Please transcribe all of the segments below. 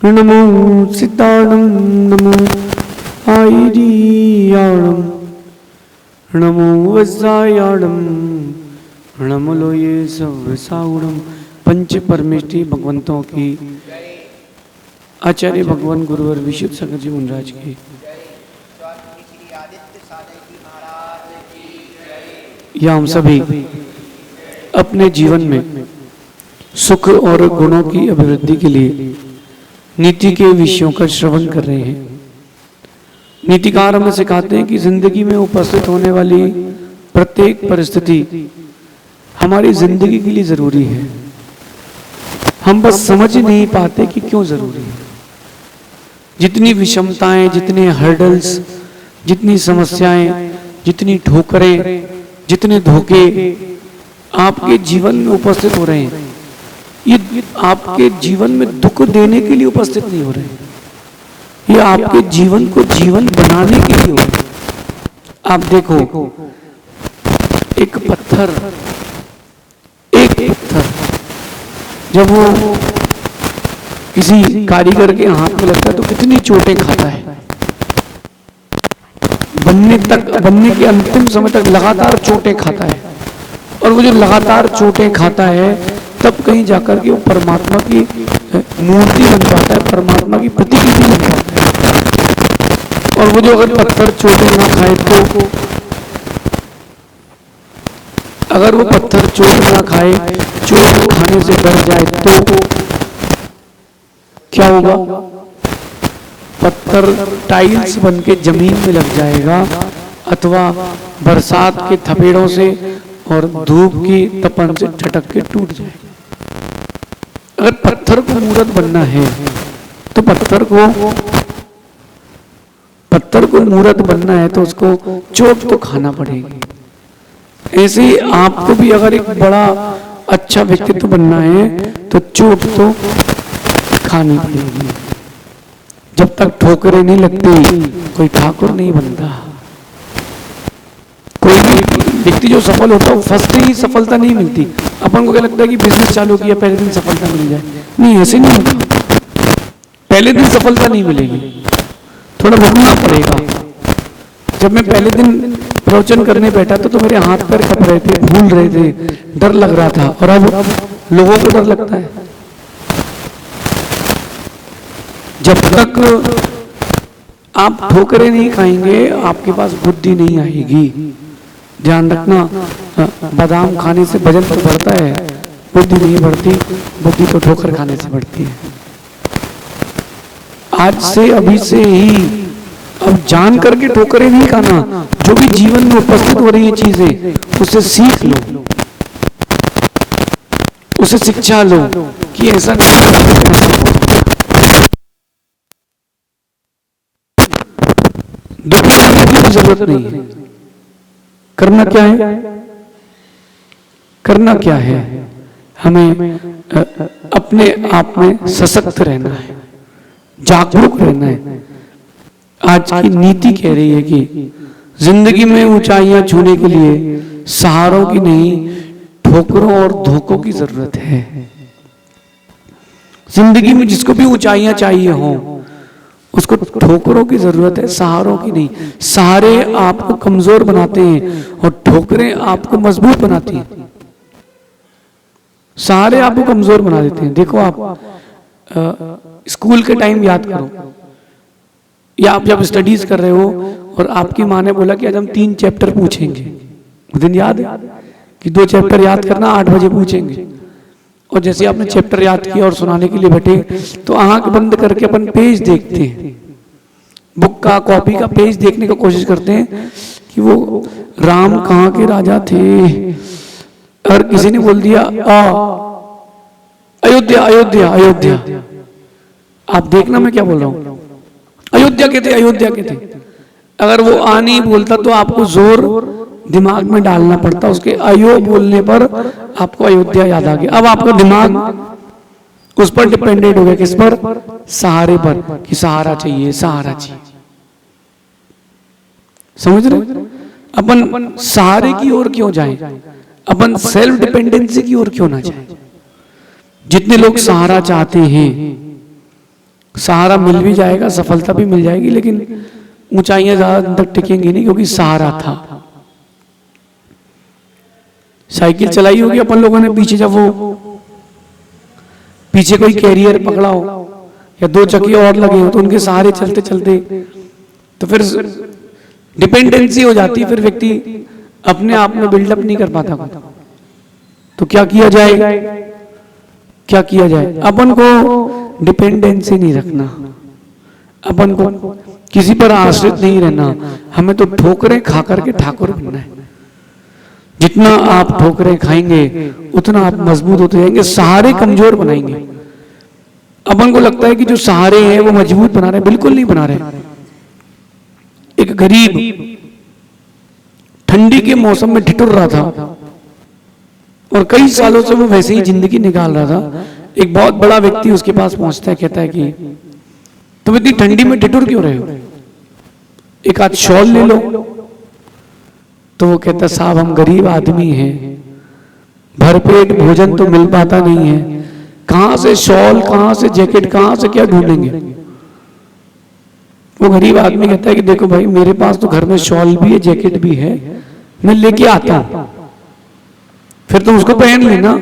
नमो सिताणं नमो आयरियाणं नमो वज्रायाणं नमो लोये सवसाउणं। पंच परमेष्ठी भगवंतों की, आचार्य भगवान गुरुवर विशुद्ध संकर जी मुनिराज की, या हम सभी अपने जीवन में सुख और गुणों की अभिवृद्धि के लिए नीति के विषयों का श्रवण कर रहे हैं। नीतिकार हमें सिखाते हैं कि जिंदगी में उपस्थित होने वाली प्रत्येक परिस्थिति हमारी जिंदगी के लिए जरूरी है। हम बस समझ नहीं पाते कि क्यों जरूरी है। जितनी विषमताएं, जितने हर्डल्स, जितनी समस्याएं, जितनी ठोकरें, जितने धोखे आपके जीवन में उपस्थित हो रहे हैं, ये आपके जीवन में दुख देने के लिए उपस्थित नहीं हो रहे, ये आपके जीवन को जीवन बनाने के लिए हो रहे। आप देखो, एक पत्थर जब वो किसी कारीगर के हाथ में लगता है तो कितनी चोटें खाता है। बनने के अंतिम समय तक लगातार चोटें खाता है, और वो जो लगातार चोटें खाता है तब कहीं जाकर के वो परमात्मा की मूर्ति बन पाता है, परमात्मा की प्रतिकृति बन पाता है। और वो जो अगर पत्थर चोटें ना खाए तो, अगर वो पत्थर चोट ना खाए, चोट खाने से डर जाए तो क्या होगा? पत्थर टाइल्स बन के जमीन में लग जाएगा, अथवा बरसात के थपेड़ों से और धूप की तपन से झटक के टूट जाएगा। अगर पत्थर को मूर्त बनना है तो पत्थर को मूर्त बनना है तो उसको चोट तो खाना पड़ेगी। ऐसे ही आपको भी अगर एक बड़ा अच्छा व्यक्तित्व बनना है तो चोट तो खानी पड़ेगी। जब तक ठोकरें नहीं लगती कोई ठाकुर नहीं बनता। कोई भी व्यक्ति जो सफल होता है फर्स्ट ही सफलता नहीं मिलती। अपन को क्या लगता है कि बिजनेस चालू किया पहले दिन सफलता मिल जाए, नहीं, ऐसे नहीं होता। पहले दिन सफलता नहीं मिलेगी, थोड़ा रुकना पड़ेगा। जब मैं पहले दिन प्रवचन करने बैठा तो मेरे हाथ पैर कप रहे थे, भूल रहे थे, डर लग रहा था, और अब लोगों को डर लगता है। जब तक आप ठोकरें नहीं खाएंगे आपके पास बुद्धि नहीं आएगी। ध्यान रखना, बादाम खाने से वजन तो बढ़ता है, बुद्धि नहीं बढ़ती। बुद्धि तो ठोकर खाने से बढ़ती है। आज से, अभी से ही, अब जान करके ठोकरें नहीं खाना। जो भी जीवन में उपस्थित हो रही है चीजें, उससे सीख लो, उसे शिक्षा लो कि ऐसा दुखी होने की जरूरत नहीं है। करना क्या है? करना क्या है? हमें अपने आप में सशक्त रहना है, जागरूक रहना है। आज की नीति कह रही है कि जिंदगी में ऊंचाइयां छूने के लिए सहारों की नहीं, ठोकरों और धोखों की जरूरत है। जिंदगी में जिसको भी ऊंचाइयां चाहिए हो उसको ठोकरों की जरूरत है, सहारों की नहीं। सहारे आपको कमजोर बनाते हैं और ठोकरें आपको मजबूत बनाती हैं। सहारे आपको कमजोर बना देते हैं। देखो, आप स्कूल के टाइम याद करो, या आप जब स्टडीज कर रहे हो और आपकी माँ ने बोला कि आज हम 3 चैप्टर पूछेंगे। दिन याद है कि 2 चैप्टर याद करना, 8 बजे पूछेंगे। और जैसे आपने चैप्टर याद किया और सुनाने के लिए बैठे तो आंख बंद करके अपन पेज देखते हैं, बुक का, कॉपी का पेज देखने की कोशिश करते हैं कि वो राम कहाँ के राजा थे। अगर किसी ने बोल दिया अयोध्या अयोध्या अयोध्या, आप देखना मैं क्या बोल रहा हूं, अयोध्या के थे, अयोध्या के थे। अगर वो आ नहीं बोलता तो आपको जोर दिमाग में डालना पड़ता, उसके अयो बोलने पर आपको अयोध्या याद आ गया। अब आपका दिमाग उस पर डिपेंडेंट हो गया, किस पर? सहारे पर, कि सहारा चाहिए, सहारा चाहिए। समझ रहे? अपन सहारे की ओर क्यों जाएं? अपन सेल्फ डिपेंडेंसी की ओर क्यों ना जाएं? जितने लोग सहारा चाहते हैं, सहारा मिल भी जाएगा, सफलता भी मिल जाएगी, लेकिन ऊंचाइयां ज्यादा तक टिकेंगी नहीं, क्योंकि सहारा था। साइकिल चलाई होगी अपन लोगों ने पीछे, जब वो पीछे कोई कैरियर पकड़ा हो या दो चक्के और लगे हो तो उनके सहारे चलते चलते तो फिर डिपेंडेंसी हो जाती है, फिर व्यक्ति अपने आप में बिल्डअप नहीं कर पाता। तो क्या किया जाए, क्या किया जाए? अपन को डिपेंडेंसी नहीं रखना, अपन को किसी पर आश्रित नहीं रहना, हमें तो ठोकरें खा करके ठाकुर बनना है। जितना आप ठोकरें खाएंगे उतना आप मजबूत होते जाएंगे, सहारे कमजोर बनाएंगे। अपन को लगता है कि जो सहारे हैं वो मजबूत बना रहे, बिल्कुल नहीं बना रहे। एक गरीब ठंडी के मौसम में ठिठुर रहा था और कई सालों से वो वैसे ही जिंदगी निकाल रहा था। एक बहुत बड़ा व्यक्ति उसके पास पहुंचता है, कहता है कि तुम इतनी ठंडी में ठिठुर क्यों रहे हो, एक आध शॉल ले लो। तो वो कहता, साहब हम गरीब आदमी हैं, भरपेट भोजन तो मिल पाता नहीं है, कहां से शॉल, कहां से जैकेट, कहां से क्या ढूंढेंगे। वो गरीब आदमी कहता है कि देखो भाई, मेरे पास तो घर में शॉल भी है, जैकेट भी है, मैं लेके आता हूं, फिर तुम उसको पहन लेना।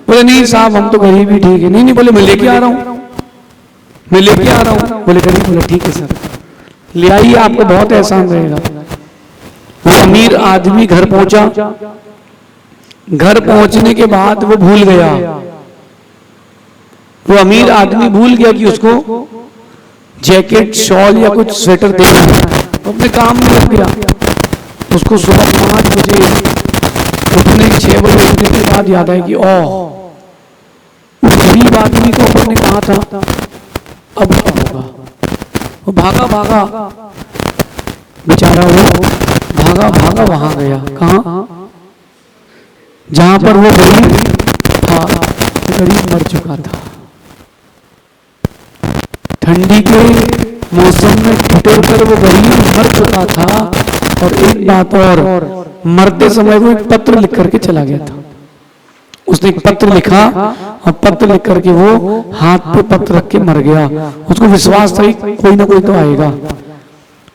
बोले नहीं साहब हम तो गरीब ही ठीक है। नहीं नहीं, बोले मैं लेके आ रहा हूं, मैं लेके आ रहा हूं। बोले गरीब, बोले ठीक है सर, ले आइए, आपको बहुत एहसान रहेगा। वो अमीर आदमी घर पहुंचा, घर पहुंचने के बाद वो भूल गया, वो अमीर आदमी भूल गया कि उसको जैकेट, शॉल या कुछ स्वेटर देना है। वो अपने काम में लग गया। उसको सुबह 5 बजे उठने, 6 बजे उठने के बाद याद है कि उस गरीब आदमी को अपन ने कहा था अब क्या होगा। वो भागा भागा, बेचारा वो भागा भागा वहां गया, कहां, जहां पर वो गरीब था, गरीब मर चुका था। ठंडी के मौसम में ठिठुर कर वो गरीब मर चुका था। और एक बात और, मरते समय वो एक पत्र लिख करके चला गया था। उसने एक पत्र लिखा और पत्र लिख करके वो हाथ पे पत्र रख के मर गया। उसको विश्वास था कि कोई ना कोई तो आएगा।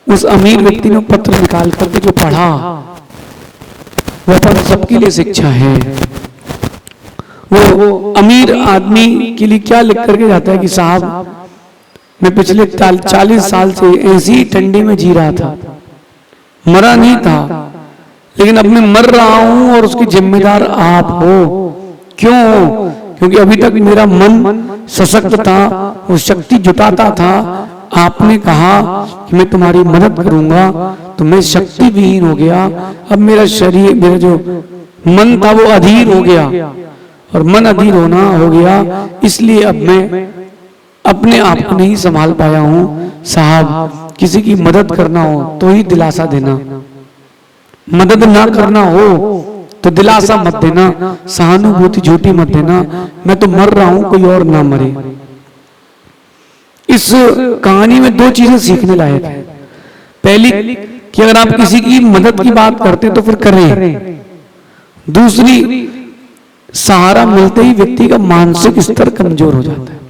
उस अमीर व्यक्ति ने पत्र निकाल करके जो पढ़ा, वो अपन सबके लिए शिक्षा है। वो अमीर आदमी के लिए क्या लिख करके जाता है कि साहब मैं पिछले 40 साल से ऐसी ठंडी में जी रहा था, मरा नहीं था, लेकिन अब मैं मर रहा हूं और उसकी जिम्मेदार आप हो। क्यों? क्योंकि अभी तक मेरा मन सशक्त था, वो शक्ति जुटाता था। आपने कहा कि मैं तुम्हारी मदद करूंगा, तो मैं शक्ति विहीन हो गया। अब मेरा शरीर, मेरा जो मन था वो अधीर हो गया, और मन अधीर होना हो गया, इसलिए अब मैं अपने आप को नहीं संभाल पाया हूं। साहब किसी की मदद करना हो तो ही दिलासा देना, मदद ना करना हो तो दिलासा मत देना, सहानुभूति झूठी मत देना। मैं तो मर रहा हूं, कोई और ना मरे। इस कहानी में 2 चीजें सीखने लायक है। पहली कि अगर आप किसी की मदद की बात करते तो फिर करें। दूसरी, सहारा मिलते ही व्यक्ति का मानसिक स्तर कमजोर हो जाता है।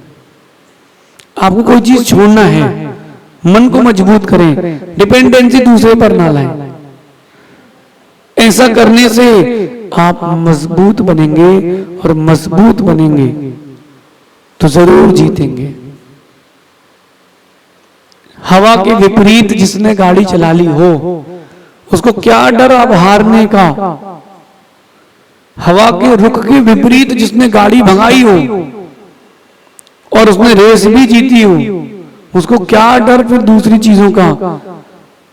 आपको कोई चीज छोड़ना है, मन को मजबूत करें, डिपेंडेंसी दूसरे पर ना लाएं। ऐसा करने से आप मजबूत बनेंगे, और मजबूत बनेंगे तो जरूर जीतेंगे। हवा के विपरीत जिसने गाड़ी चला ली हो, उसको क्या डर अब हारने का। हवा के रुख के विपरीत जिसने गाड़ी भगाई हो और उसने रेस भी जीती हो, उसको क्या डर फिर दूसरी चीजों का।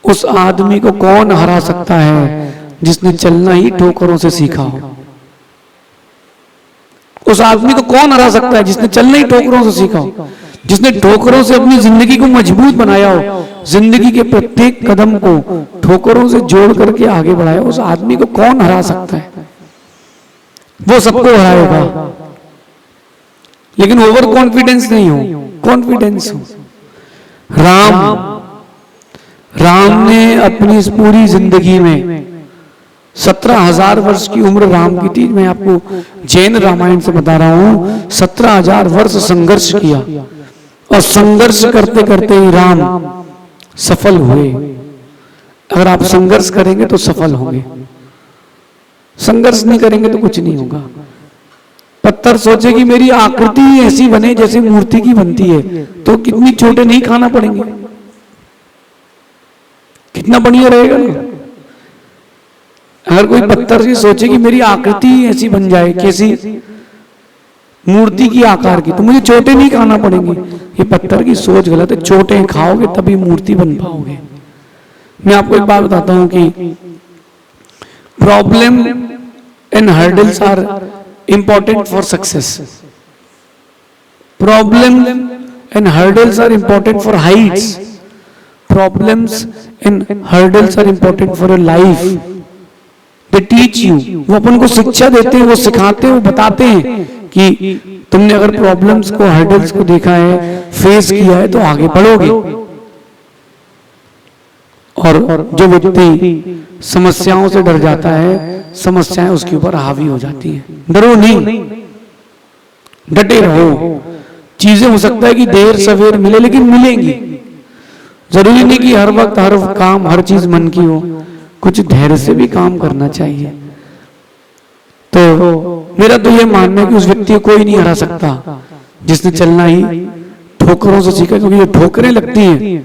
उस आदमी को कौन हरा सकता है जिसने चलना ही ठोकरों से सीखा हो। उस आदमी को कौन हरा सकता है जिसने चलना ही ठोकरों से सीखा हो, जिसने ठोकरों से अपनी जिंदगी को मजबूत बनाया हो, जिंदगी के प्रत्येक कदम को ठोकरों से जोड़ करके आगे बढ़ाया। उस आदमी को कौन हरा सकता है? वो सबको हराएगा, लेकिन ओवर कॉन्फिडेंस नहीं हो, कॉन्फिडेंस हो। राम ने अपनी इस पूरी जिंदगी में 17,000 वर्ष की उम्र राम की थी। मैं आपको जैन रामायण से बता रहा हूं, 17,000 वर्ष संघर्ष किया और संघर्ष करते करते ही राम सफल हुए। अगर आप संघर्ष करेंगे तो सफल होंगे, संघर्ष नहीं करेंगे तो कुछ नहीं होगा। पत्थर सोचे कि मेरी आकृति ऐसी बने जैसे मूर्ति की बनती है, तो कितनी चोटें नहीं खाना पड़ेंगे, कितना बढ़िया रहेगा ना। अगर कोई पत्थर से सोचे कि मेरी आकृति ऐसी बन जाए, कैसी मूर्ति की आकार की, तो मुझे चोटें नहीं खाना पड़ेंगी। ये पत्थर की सोच गलत है, चोटें खाओगे तभी मूर्ति बन पाओगे। मैं आपको एक बात बताता हूं कि problem and hurdles are important for success. Problem and hurdles are important for heights. Problems and hurdles are important for your life. They teach you, वो अपन को शिक्षा देते हैं, वो सिखाते हैं, वो बताते हैं कि तुमने अगर प्रॉब्लम्स को, हर्डल्स को देखा है, फेस किया है, तो आगे बढ़ोगे। और जो व्यक्ति समस्याओं से डर जाता है, समस्याएं उसके ऊपर हावी हो जाती हैं। डरो नहीं, डटे रहो। चीजें हो सकता है कि देर सवेर मिले, लेकिन मिलेंगी। जरूरी नहीं कि हर वक्त हर काम, हर चीज मन की हो। कुछ धैर्य से भी काम करना चाहिए। तो मेरा तो ये मानना है कि उस व्यक्ति को कोई नहीं हरा सकता जिसने चलना ही ठोकरों से सीखा। क्योंकि जो ठोकरें लगती हैं,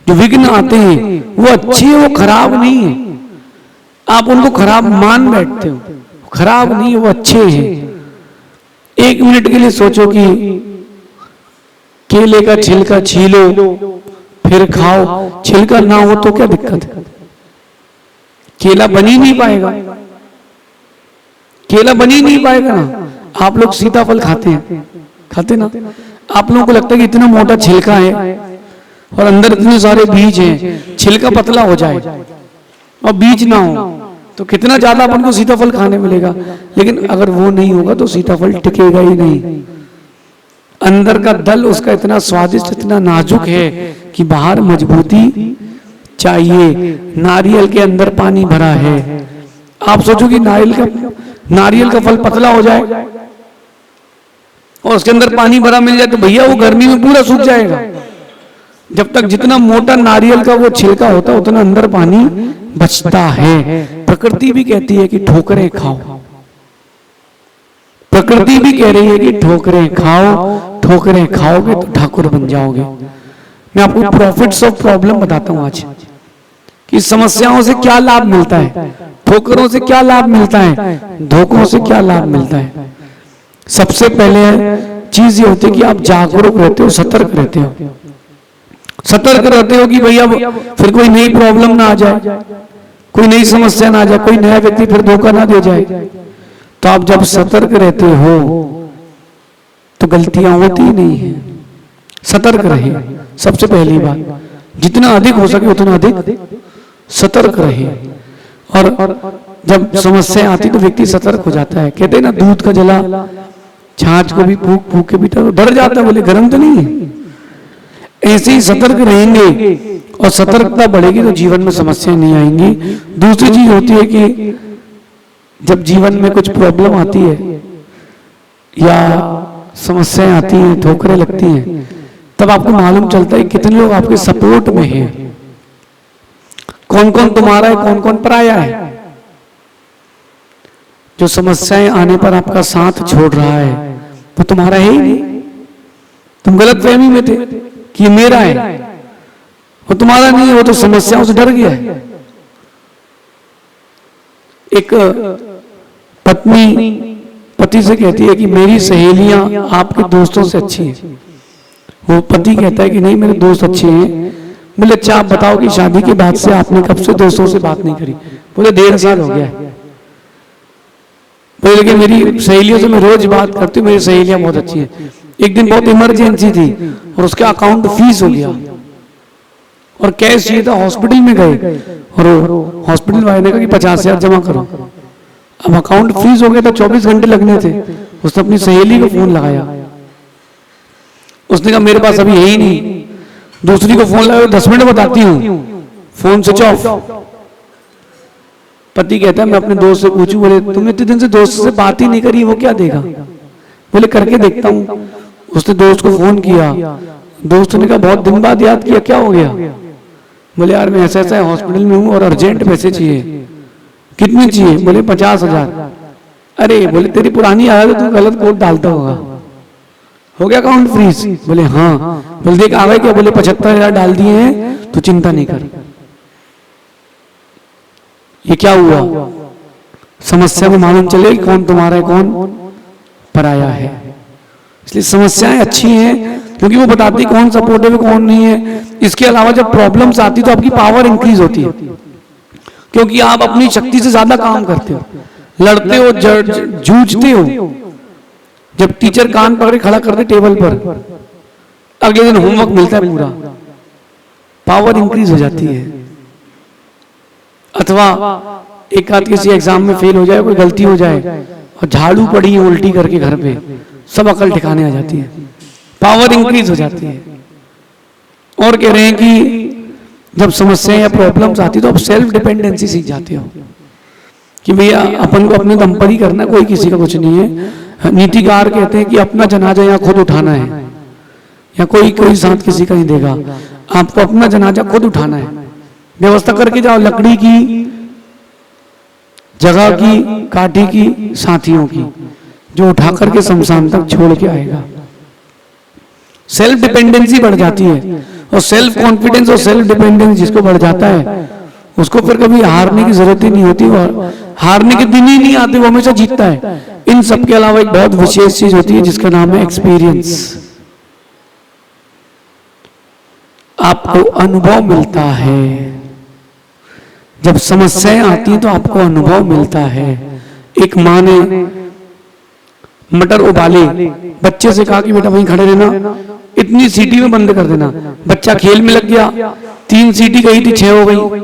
जो विघ्न आते हैं, वो अच्छे हैं, वो खराब नहीं है। आप उनको खराब मान बैठते हो, खराब नहीं है, वो अच्छे हैं। 1 मिनट के लिए सोचो कि केले का छिलका छीलो फिर खाओ, छिलका ना हो तो क्या दिक्कत है? केला बन ही नहीं पाएगा, केला बन ही नहीं पाएगा ना। आप लोग सीताफल खाते हैं, खाते ना? आप लोगों को लगता है कि इतना मोटा छिलका है और अंदर इतने सारे बीज हैं, छिलका पतला हो जाए और बीज ना हो तो कितना ज्यादा अपन को सीताफल खाने मिलेगा। लेकिन अगर वो नहीं होगा तो सीताफल टिकेगा ही नहीं। अंदर का दल उसका इतना स्वादिष्ट, इतना नाजुक है कि बाहर मजबूती चाहिए। नारियल के अंदर पानी भरा है। आप सोचो कि नारियल का फल पतला हो जाए और उसके अंदर पानी भरा मिल जाए तो भैया वो गर्मी में पूरा सूख जाएगा। जब तक जितना मोटा नारियल का वो छिलका होता उतना अंदर पानी बचता है। प्रकृति भी कहती है कि ठोकरें खाओ, प्रकृति भी कह रही है कि ठोकरें खाओ, ठोकरें खाओगे तो ठाकुर बन जाओगे। मैं आपको प्रॉफिट्स ऑफ प्रॉब्लम बताता हूं आज कि समस्याओं से क्या लाभ मिलता है, ठोकरों से क्या लाभ मिलता है, धोखों से क्या लाभ मिलता है। सबसे पहले चीज ये होती है कि आप जागरूक रहते हो, सतर्क रहते हो। सतर्क रहते हो कि भैया फिर कोई नई प्रॉब्लम ना आ जाए, कोई नई समस्या ना आ जाए, कोई नया व्यक्ति फिर धोखा ना दे जाए। तो आप जब सतर्क रहते हो तो गलतियां होती ही नहीं है। सतर्क रहे, सबसे पहली बात। जितना अधिक हो सके उतना अधिक सतर्क रहे। और जब समस्या आती तो व्यक्ति सतर्क हो जाता है। कहते हैं ना, दूध का जला छाछ को भी फूक फूक के पीता, डर जाता है, बोले गर्म तो नहीं है। ऐसे ही सतर्क रहेंगे और सतर्कता बढ़ेगी तो जीवन में समस्या नहीं आएंगी। दूसरी चीज होती है कि जब जीवन में कुछ प्रॉब्लम आती है या समस्याएं आती हैं, ठोकरें लगती हैं, तब आपको मालूम चलता है कितने लोग आपके सपोर्ट में हैं, कौन कौन तुम्हारा है, कौन कौन पराया है। जो समस्याएं आने पर आपका साथ छोड़ रहा है वो तुम्हारा है ही नहीं। तुम गलतफहमी में थे कि ये मेरा है, वो तुम्हारा नहीं है, वो तो समस्याओं से डर गया है। एक पत्नी पति से कहती है कि मेरी सहेलियां आपके दोस्तों से अच्छी हैं। वो पति कहता है कि नहीं, मेरे दोस्त अच्छे हैं। बोले अच्छा आप बताओ कि शादी के बाद से आपने कब से दोस्तों से बात नहीं करी? बोले 1.5 साल हो गया है। बोले लेकिन मेरी सहेलियों से मैं रोज बात करती हूँ, मेरी सहेलियां बहुत अच्छी हैं। एक दिन बहुत इमरजेंसी थी और उसका अकाउंट फीस हो गया और कैश चाहिए था। हॉस्पिटल में गए और हॉस्पिटल वाले ने कहा कि 50,000 जमा करो। अब अकाउंट फ्रीज हो गया तो 24 घंटे लगने थे। उसने अपनी सहेली को फोन लगाया, उसने कहा मेरे पास अभी है ही नहीं। दूसरी को फोन लगाया, 10 मिनट बताती हूँ, फोन स्विच ऑफ। पति कहता है मैं अपने दोस्त से पूछूं, बोले तुमने इतने दिन से दोस्त से बात ही नहीं करी, वो क्या देगा? बोले करके देखता हूं। उसने दोस्त को फोन किया, दोस्त ने कहा बहुत दिन बाद याद किया, क्या हो गया? बोले यार मैं ऐसा ऐसा हॉस्पिटल में हूं और अर्जेंट पैसे चाहिए। कितने चाहिए? बोले 50,000। अरे बोले तेरी पुरानी आदत है, तू गलत कोड डालता होगा, हो गया अकाउंट फ्रीज? बोले हाँ। बोले देख आ गए क्या? बोले 75,000 डाल दिए हैं, तो चिंता नहीं कर। ये क्या हुआ? समस्या में मालूम चले कौन तुम्हारा है कौन पराया है। इसलिए समस्याएं अच्छी हैं क्योंकि वो बताती कौन सपोर्टिव है कौन नहीं है। इसके अलावा जब प्रॉब्लम्स आती तो आपकी पावर इंक्रीज होती है, क्योंकि आप अपनी शक्ति से ज्यादा काम करते हो, लड़ते हो, जूझते हो। जब टीचर कान पकड़े खड़ा कर दे टेबल पर, अगले दिन होमवर्क मिलता है पूरा, पावर इंक्रीज हो जाती है। अथवा एक आध किसी एग्जाम में फेल हो जाए, कोई गलती हो जाए और झाड़ू पड़ी है उल्टी करके घर पे, सब अकल ठिकाने आ जाती है, पावर इंक्रीज हो जाती है। और कह रहे हैं कि जब समस्याएं या प्रॉब्लम्स आती तो आप सेल्फ डिपेंडेंसी सीख जाते हो कि भैया अपन को अपने दम पर ही करना, कोई किसी का कुछ नहीं है। नीतिकार कहते हैं कि अपना जनाजा यहाँ खुद उठाना है, या कोई साथ किसी का नहीं देगा, आपको अपना जनाजा खुद उठाना है। व्यवस्था करके जाओ, लकड़ी की, जगह की, काठी की, साथियों की, जो उठा करके शमशान तक छोड़ के आएगा। सेल्फ डिपेंडेंसी बढ़ जाती है, और सेल्फ कॉन्फिडेंस और सेल्फ डिपेंडेंस जिसको बढ़ जाता है उसको फिर कभी हारने की जरूरत ही नहीं होती, और हारने के दिन ही नहीं आते, वो हमेशा जीतता है। इन सब के अलावा एक बहुत विशेष चीज होती है जिसका नाम है एक्सपीरियंस। आपको अनुभव मिलता है, जब समस्याएं आती हैं तो आपको अनुभव मिलता है। एक माँ ने मटर उबाले, बच्चे से कहा कि बेटा वहीं खड़े रहना, इतनी सीटी में बंद कर देना। बच्चा खेल में लग गया, 3 सीटी गई थी 6 हो गई।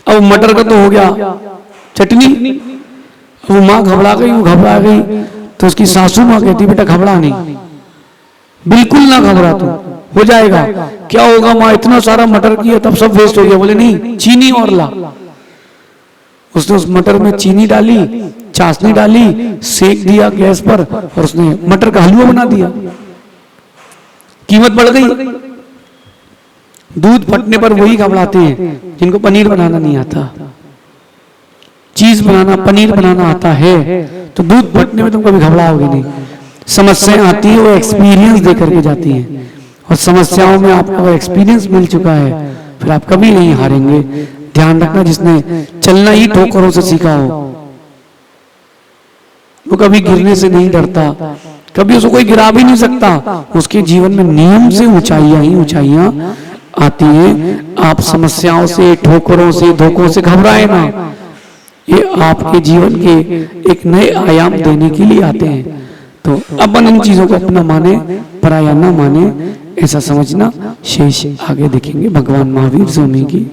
अब मटर का तो हो गया चटनी, वो माँ घबरा गई, तो उसकी सासू माँ कहती बेटा घबरा नहीं, बिल्कुल ना घबरा, तू हो जाएगा। क्या होगा माँ, इतना सारा मटर किया तब सब वेस्ट हो गया। बोले नहीं, चीनी और ला। उसने उस मटर में चीनी डाली, चाशनी डाली, सेक दिया गैस पर, और उसने मटर का हलवा बना दिया। कीमत बढ़ गई। दूध फटने पर वही घबराते हैं जिनको पनीर बनाना नहीं आता। चीज बनाना, पनीर बनाना आता है तो दूध फटने में तुम कभी घबराओगे नहीं। समस्याएं आती है, वो एक्सपीरियंस दे करके जाती हैं, और समस्याओं में आपको एक्सपीरियंस मिल चुका है, फिर आप कभी नहीं हारेंगे। ध्यान रखना, जिसने चलना ही ठोकरों से सीखा हो वो कभी गिरने से नहीं डरता, कभी उसको कोई गिरा भी नहीं सकता। उसके जीवन में नियम से ऊंचाइयां ही ऊंचाइयां आती हैं। आप समस्याओं से, ठोकरों से, धोखों से घबराए ना, ये आपके जीवन के एक नए आयाम देने के लिए आते हैं। तो अपन इन चीजों को अपना माने, पराया ना माने, ऐसा समझना। शेष आगे देखेंगे। भगवान महावीर स्वामी की